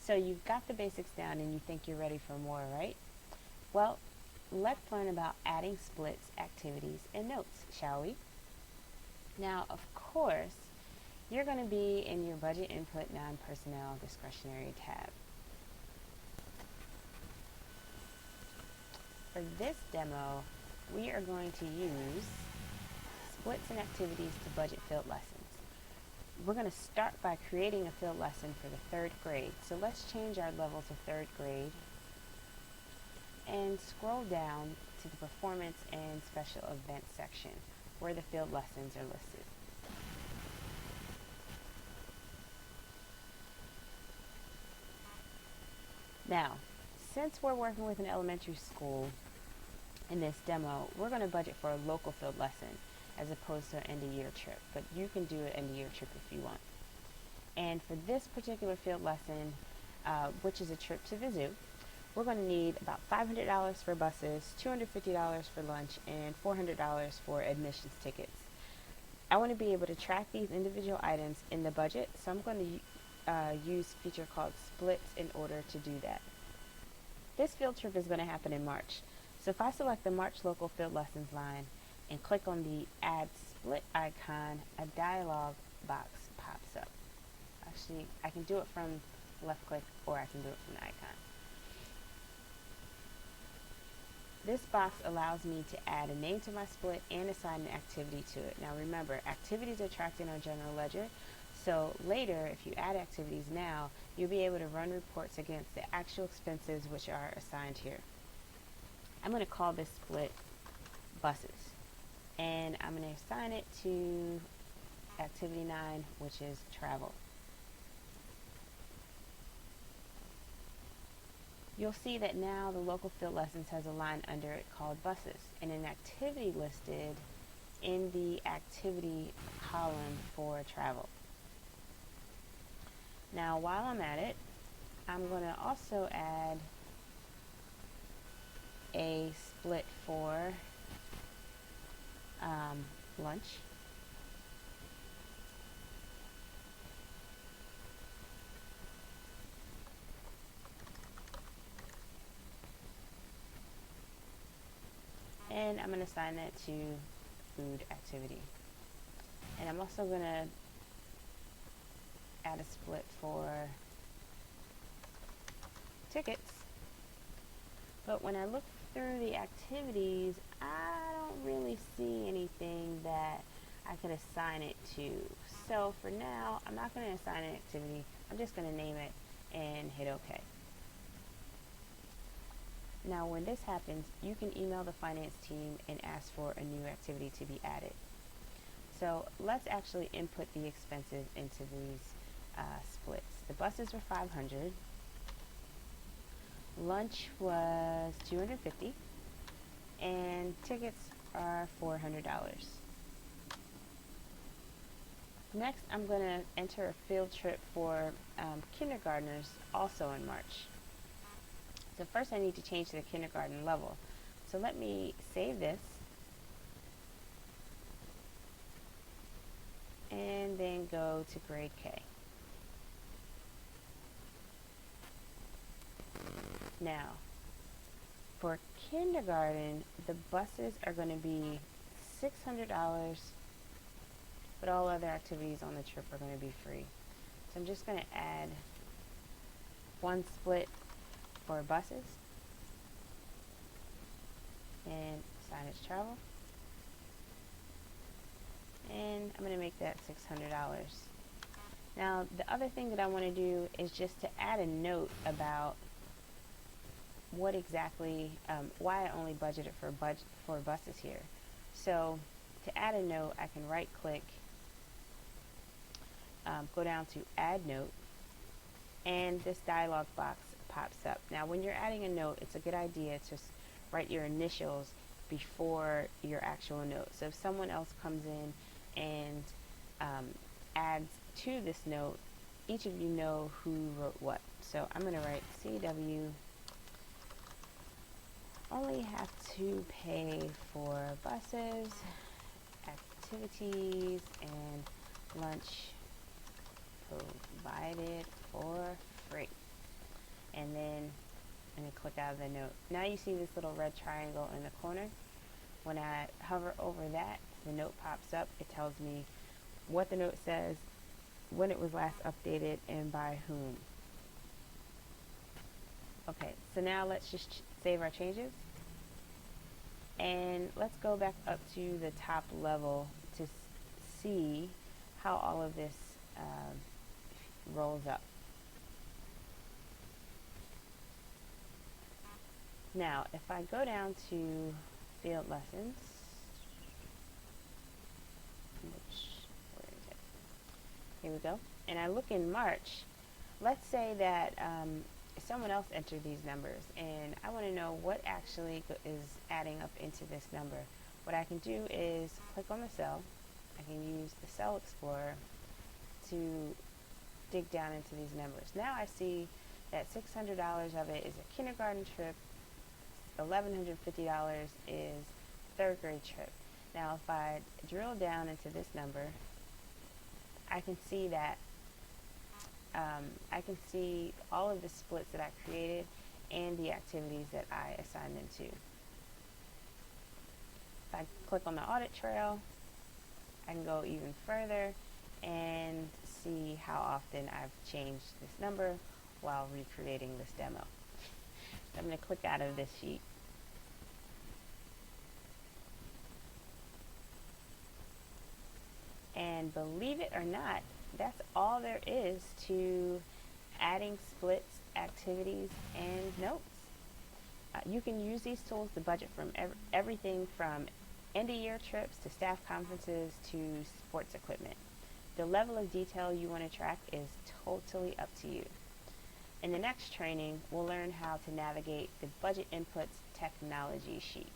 So you've got the basics down and you think you're ready for more, right? Well, let's learn about adding splits, activities, and notes, shall we? Now, of course, you're going to be in your budget input non-personnel discretionary tab. For this demo, we are going to use splits and activities to budget field lessons. We're going to start by creating a field lesson for the third grade. So let's change our level to third grade and scroll down to the performance and special events section where the field lessons are listed. Now, since we're working with an elementary school in this demo, we're going to budget for a local field lesson as opposed to an end-of-year trip, but you can do an end-of-year trip if you want. And for this particular field lesson, which is a trip to the zoo, we're going to need about $500 for buses, $250 for lunch, and $400 for admissions tickets. I want to be able to track these individual items in the budget, so I'm going to use a feature called splits in order to do that. This field trip is going to happen in March. So if I select the March local field lessons line and click on the add split icon, a dialog box pops up. Actually, I can do it from left click or I can do it from the icon. This box allows me to add a name to my split and assign an activity to it. Now remember, activities are tracked in our general ledger, so later if you add activities now, you'll be able to run reports against the actual expenses which are assigned here. I'm going to call this split buses, and I'm going to assign it to activity 9, which is travel. You'll see that now the local field lessons has a line under it called buses and an activity listed in the activity column for travel. Now while I'm at it, I'm going to also add a split for lunch. And I'm going to assign that to food activity. And I'm also going to add a split for tickets. But when I look through the activities, I don't really see anything that I could assign it to. So for now, I'm not going to assign an activity. I'm just going to name it and hit OK. Now when this happens, you can email the finance team and ask for a new activity to be added. So let's actually input the expenses into these splits. The buses were $500. Lunch was $250. And tickets are $400. Next, I'm going to enter a field trip for kindergartners also in March. So first I need to change to the kindergarten level. So let me save this and then go to grade K. Now, for kindergarten, the buses are going to be $600, but all other activities on the trip are going to be free. So I'm just going to add one split for buses and assign it to travel, and I'm going to make that $600. Now the other thing that I want to do is just to add a note about what exactly why I only budgeted for buses here. So to add a note, I can right click, go down to add note, and this dialog box pops up. Now when you're adding a note, it's a good idea to write your initials before your actual note. So if someone else comes in and adds to this note, each of you know who wrote what. So I'm going to write CW only have to pay for buses, activities, and lunch provided for free. and then I'm going to click out of the note. Now you see this little red triangle in the corner. When I hover over that, the note pops up. It tells me what the note says, when it was last updated, and by whom. Okay, so now let's just save our changes. And let's go back up to the top level to see how all of this rolls up. Now, if I go down to field lessons, where is it? Here we go. And I look in March. Let's say that someone else entered these numbers, and I want to know what actually is adding up into this number. What I can do is click on the cell. I can use the Cell Explorer to dig down into these numbers. Now I see that $600 of it is a kindergarten trip, $1,150 is third grade trip. Now if I drill down into this number, I can see that I can see all of the splits that I created and the activities that I assigned them to. If I click on the audit trail, I can go even further and see how often I've changed this number while recreating this demo. So I'm going to click out of this sheet. And believe it or not, that's all there is to adding splits, activities, and notes. You can use these tools to budget from everything from end-of-year trips to staff conferences to sports equipment. The level of detail you want to track is totally up to you. In the next training, we'll learn how to navigate the budget inputs technology sheet.